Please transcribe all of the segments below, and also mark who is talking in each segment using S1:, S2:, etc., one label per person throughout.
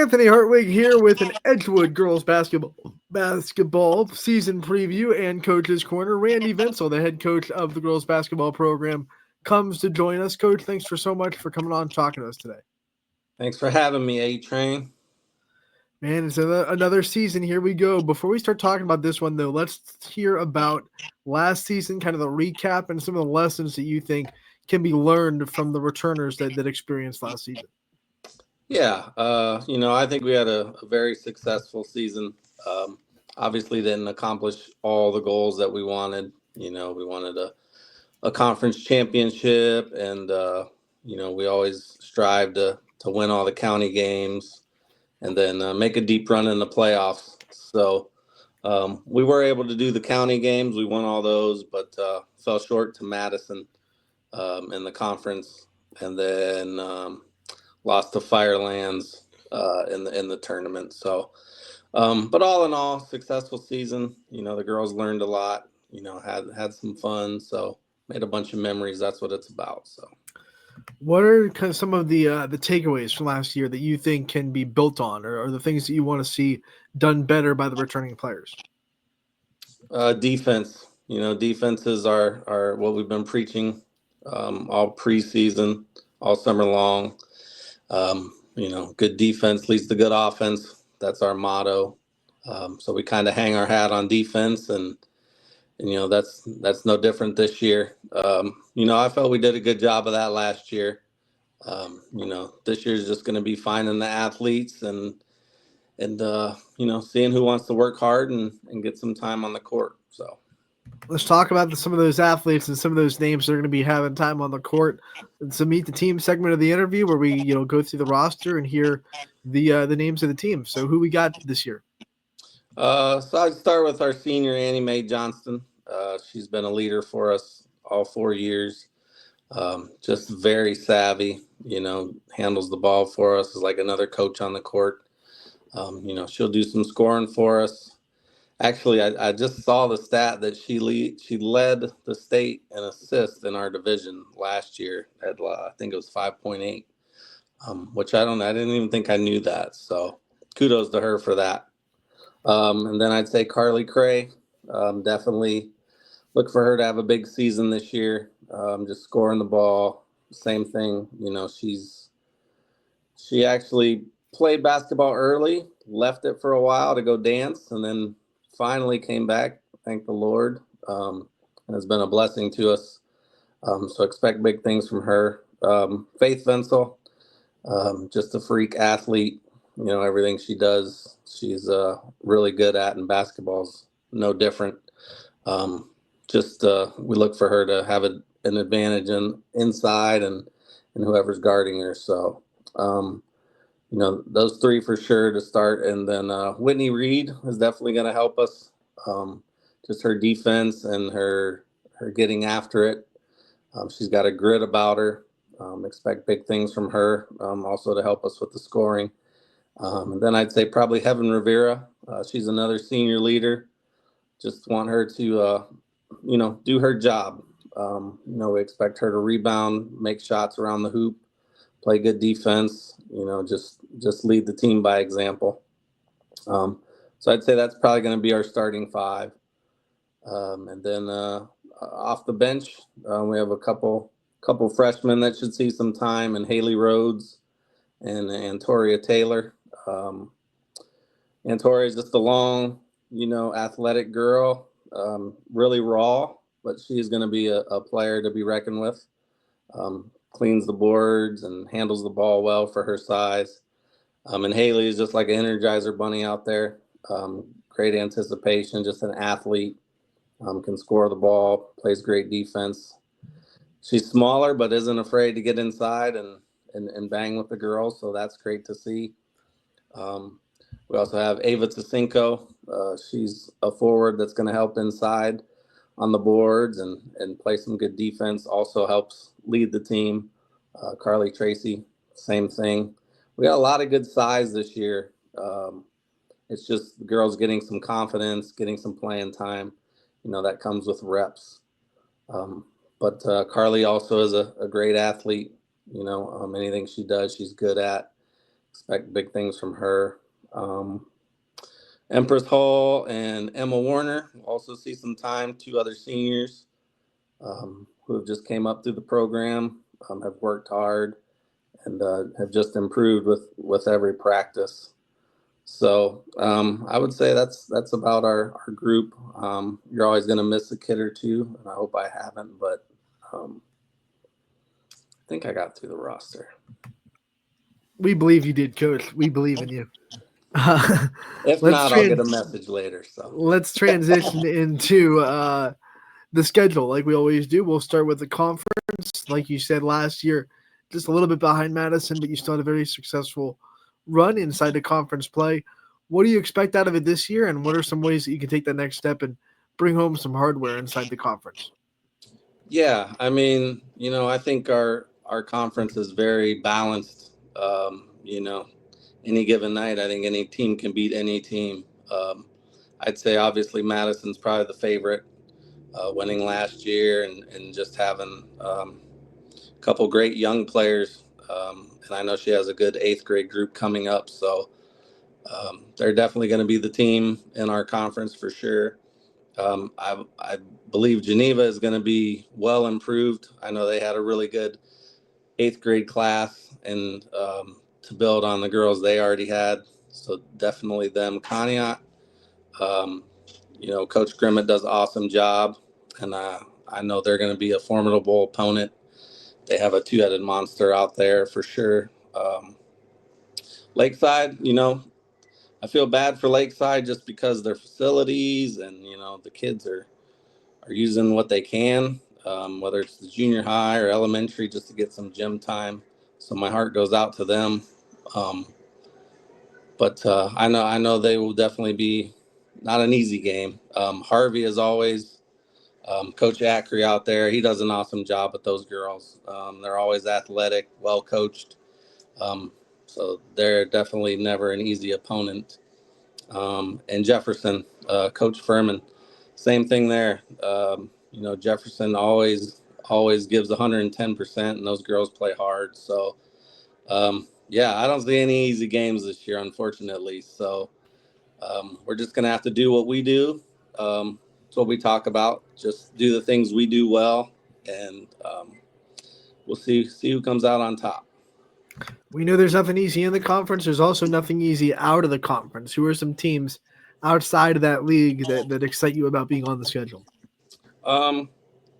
S1: Anthony Hartwig here with an Edgewood girls basketball season preview and coach's corner. Randy Vencill, the head coach of the girls basketball program, comes to join us. Coach, thanks for so much for coming on and talking to us today.
S2: Thanks for having me, A-Train.
S1: Man, it's another season. Here we go. Before we start talking about this one, though, let's hear about last season, kind of the recap and some of the lessons that you think can be learned from the returners that experienced last season.
S2: Yeah, I think we had a very successful season. Obviously, didn't accomplish all the goals that we wanted. We wanted a conference championship, and we always strive to win all the county games, and then make a deep run in the playoffs. So we were able to do the county games. We won all those, but fell short to Madison in the conference, and then lost to Firelands in the tournament. So, but all in all, successful season. The girls learned a lot. Had some fun. So made a bunch of memories. That's what it's about. So,
S1: what are kind of some of the takeaways from last year that you think can be built on, or the things that you want to see done better by the returning players?
S2: Defense. Defenses are what we've been preaching all preseason, all summer long. Good defense leads to good offense. That's our motto. So we kind of hang our hat on defense, and that's no different this year. I felt we did a good job of that last year. This year is just going to be finding the athletes and seeing who wants to work hard and get some time on the court. So
S1: let's talk about some of those athletes and some of those names that are going to be having time on the court. And so meet the team segment of the interview where we go through the roster and hear the names of the team. So who we got this year?
S2: So I'd start with our senior Annie Mae Johnston. She's been a leader for us all 4 years. Just very savvy, handles the ball for us, is like another coach on the court. She'll do some scoring for us. Actually, I just saw the stat that she led the state in assists in our division last year at I think it was 5.8, which I didn't even think I knew that. So kudos to her for that. And then I'd say Carly Cray, definitely look for her to have a big season this year. Just scoring the ball, same thing. She actually played basketball early, left it for a while to go dance, and then finally came back, thank the Lord, and has been a blessing to us. So expect big things from her. Faith Vencill, just a freak athlete. Everything she does, she's really good at, and basketball's no different. We look for her to have an advantage inside and whoever's guarding her. So, those three for sure to start. And then Whitney Reed is definitely going to help us. Just her defense and her getting after it. She's got a grit about her. Expect big things from her, also to help us with the scoring. And then I'd say probably Heaven Rivera. She's another senior leader. Just want her to, do her job. We expect her to rebound, make shots around the hoop, play good defense, just lead the team by example. So I'd say that's probably going to be our starting five. And then off the bench, we have a couple freshmen that should see some time, and Haley Rhodes and Antoria Taylor. Antoria is just a long, athletic girl, really raw, but she's going to be a player to be reckoned with. Cleans the boards and handles the ball well for her size. And Haley is just like an Energizer bunny out there. Great anticipation, just an athlete. Can score the ball, plays great defense. She's smaller, but isn't afraid to get inside and bang with the girls, so that's great to see. We also have Ava Tsinko. She's a forward that's going to help inside on the boards and play some good defense. Also helps lead the team. Carly Tracy, same thing. We got a lot of good size this year. It's just the girls getting some confidence, getting some playing time. That comes with reps. But Carly also is a great athlete. Anything she does, she's good at. Expect big things from her. Um, Empress Hall and Emma Warner will also see some time. Two other seniors who have just came up through the program, have worked hard and have just improved with every practice. So I would say that's about our group. You're always going to miss a kid or two, and I hope I haven't, but I think I got through the roster.
S1: We believe you did, Coach. We believe in you.
S2: If
S1: let's
S2: not, I'll get
S1: trans
S2: a message later. So
S1: let's transition into the schedule like we always do. We'll start with the conference. Like you said last year, just a little bit behind Madison, but you still had a very successful run inside the conference play. What do you expect out of it this year, and what are some ways that you can take that next step and bring home some hardware inside the conference?
S2: yeah, I mean, I think our conference is very balanced. Any given night, I think any team can beat any team. I'd say obviously Madison's probably the favorite, winning last year and just having a couple great young players. And I know she has a good eighth grade group coming up, so they're definitely going to be the team in our conference for sure. I believe Geneva is going to be well improved. I know they had a really good eighth grade class, and to build on the girls they already had. So definitely them. Conneaut, um, Coach Grimmett does an awesome job, and I know they're going to be a formidable opponent. They have a two-headed monster out there for sure. Lakeside, I feel bad for Lakeside just because their facilities and the kids are using what they can, whether it's the junior high or elementary, just to get some gym time. So my heart goes out to them. Um, but I know they will definitely be not an easy game. Harvey, as always, Coach Ackery out there, he does an awesome job with those girls. They're always athletic, well coached. Um, so they're definitely never an easy opponent. And Jefferson, Coach Furman, same thing there. Jefferson always gives 110%, and those girls play hard. So yeah, I don't see any easy games this year, unfortunately. So we're just gonna have to do what we do. It's what we talk about. Just do the things we do well, and we'll see who comes out on top.
S1: We know there's nothing easy in the conference. There's also nothing easy out of the conference. Who are some teams outside of that league that excite you about being on the schedule?
S2: Um,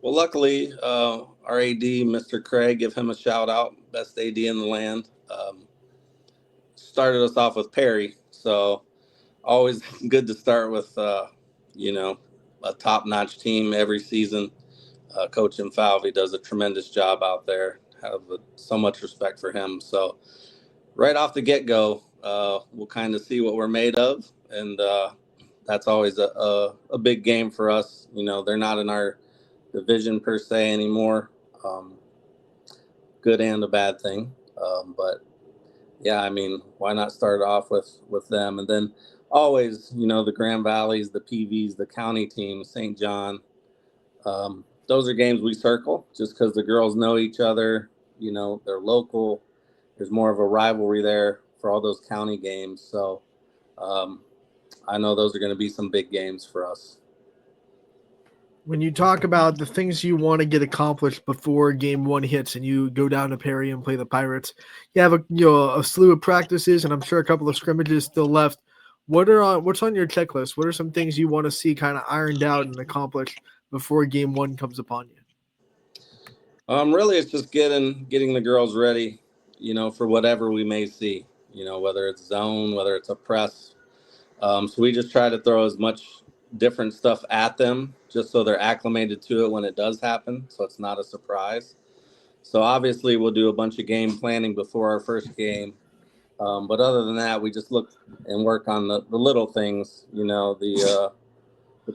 S2: well, luckily, our AD, Mr. Craig, give him a shout out, best AD in the land. Started us off with Perry, so always good to start with, you know, a top notch team every season. Coach Falvey does a tremendous job out there. Have so much respect for him. So right off the get go, we'll kind of see what we're made of, and that's always a big game for us. They're not in our division per se anymore. Good and a bad thing, but yeah, I mean, why not start off with them, and then always, the Grand Valleys, the PVs, the county teams, St. John. Those are games we circle just because the girls know each other. They're local. There's more of a rivalry there for all those county games. So um, I know those are going to be some big games for us.
S1: When you talk about the things you want to get accomplished before game one hits and you go down to Perry and play the Pirates, you have a slew of practices and I'm sure a couple of scrimmages still left. What's on your checklist? What are some things you want to see kind of ironed out and accomplished before game one comes upon you?
S2: Really, it's just getting the girls ready, for whatever we may see. Whether it's zone, whether it's a press. So we just try to throw as much different stuff at them just so they're acclimated to it when it does happen, so it's not a surprise. So obviously we'll do a bunch of game planning before our first game. But other than that, we just look and work on the little things, the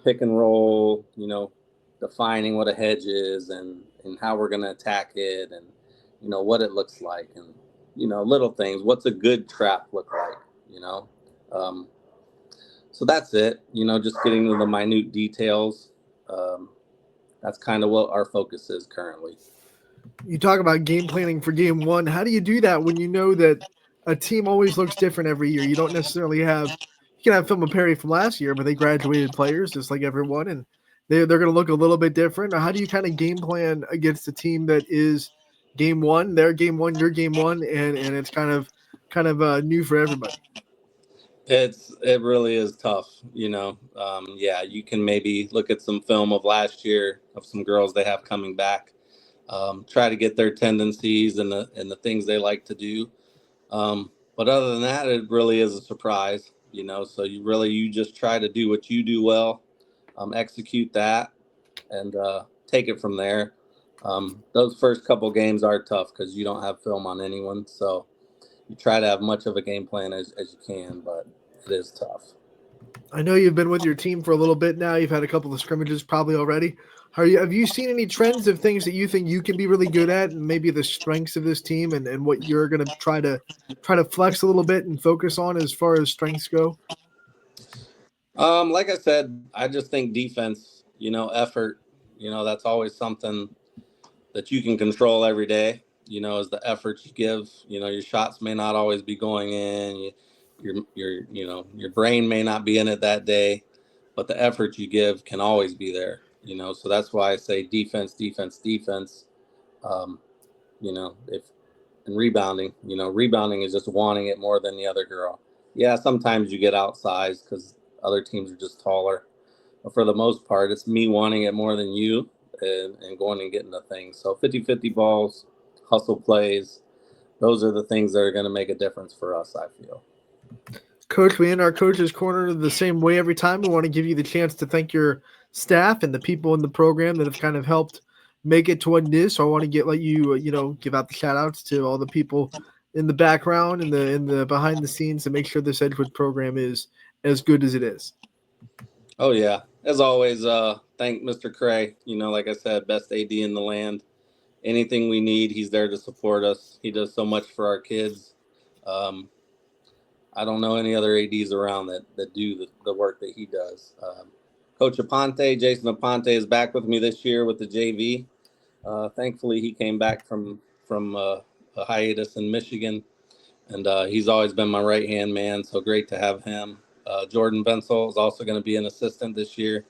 S2: pick and roll, defining what a hedge is and how we're going to attack it and, what it looks like and, little things. What's a good trap look like, Um, so that's it, just getting to the minute details. Um, that's kind of what our focus is currently.
S1: You talk about game planning for game one. How do you do that when you know that a team always looks different every year. You don't necessarily have you can have Phil and Perry from last year, but they graduated players just like everyone, and they're going to look a little bit different. How do you kind of game plan against a team that is game one, their game one, your game one, and it's kind of new for everybody?
S2: It really is tough, you know. Yeah, you can maybe look at some film of last year of some girls they have coming back, try to get their tendencies and the things they like to do. But other than that, it really is a surprise, you know. So you just try to do what you do well, execute that, and take it from there. Those first couple games are tough because you don't have film on anyone, so you try to have much of a game plan as you can, but it is tough.
S1: I know you've been with your team for a little bit now. You've had a couple of scrimmages probably already. Have you seen any trends of things that you think you can be really good at, and maybe the strengths of this team, and what you're going to try to flex a little bit and focus on as far as strengths go?
S2: Like I said, I just think defense, you know, effort, you know, that's always something that you can control every day. You know, is the effort you give. You know, your shots may not always be going in. Your brain may not be in it that day, but the effort you give can always be there. You know, so that's why I say defense, defense, defense. Um, you know, if and rebounding, you know, rebounding is just wanting it more than the other girl. Yeah, sometimes you get outsized because other teams are just taller. But for the most part, it's me wanting it more than you and going and getting the things. So 50-50 balls, hustle plays, those are the things that are going to make a difference for us, I feel.
S1: Coach, we end our coach's corner the same way every time. We want to give you the chance to thank your staff and the people in the program that have kind of helped make it to what it is. So I want to let you, give out the shout outs to all the people in the background and the behind the scenes to make sure this Edgewood program is as good as it is.
S2: Oh, yeah. As always, thank Mr. Cray. You know, like I said, best AD in the land. Anything we need, he's there to support us. He does so much for our kids. Um, I don't know any other ADs around that do the work that he does. Coach Aponte, Jason Aponte, is back with me this year with the JV. Thankfully, he came back from a hiatus in Michigan, and he's always been my right hand man. So great to have him. Jordan Vencill is also going to be an assistant this year.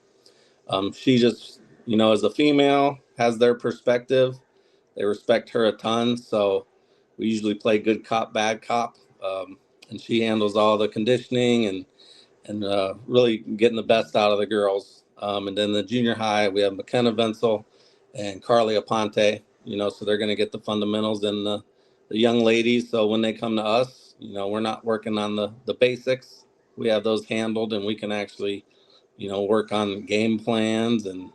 S2: She just, you know, as a female, has their perspective. They respect her a ton, so we usually play good cop, bad cop, and she handles all the conditioning and really getting the best out of the girls. And then the junior high, we have McKenna Vencill and Carly Aponte, you know, so they're going to get the fundamentals and the young ladies. So when they come to us, you know, we're not working on the basics. We have those handled and we can actually, you know, work on game plans and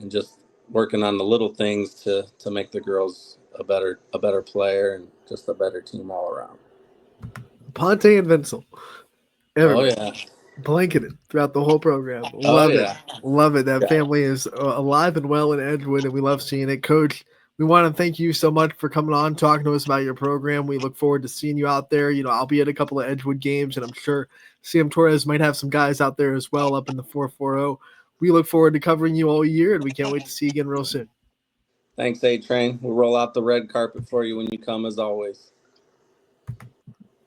S2: just working on the little things to make the girls a better player and just a better team all around.
S1: Ponte and Vincent,
S2: Oh
S1: everybody
S2: yeah.
S1: blanketed throughout the whole program.
S2: Oh
S1: Love it.
S2: yeah.
S1: Love it. That
S2: Yeah.
S1: family is alive and well in Edgewood, and we love seeing it. Coach, we want to thank you so much for coming on, talking to us about your program. We look forward to seeing you out there. I'll be at a couple of Edgewood games, and I'm sure Sam Torres might have some guys out there as well up in the 440. We look forward to covering you all year, and we can't wait to see you again real soon.
S2: Thanks, A Train. We'll roll out the red carpet for you when you come, as always.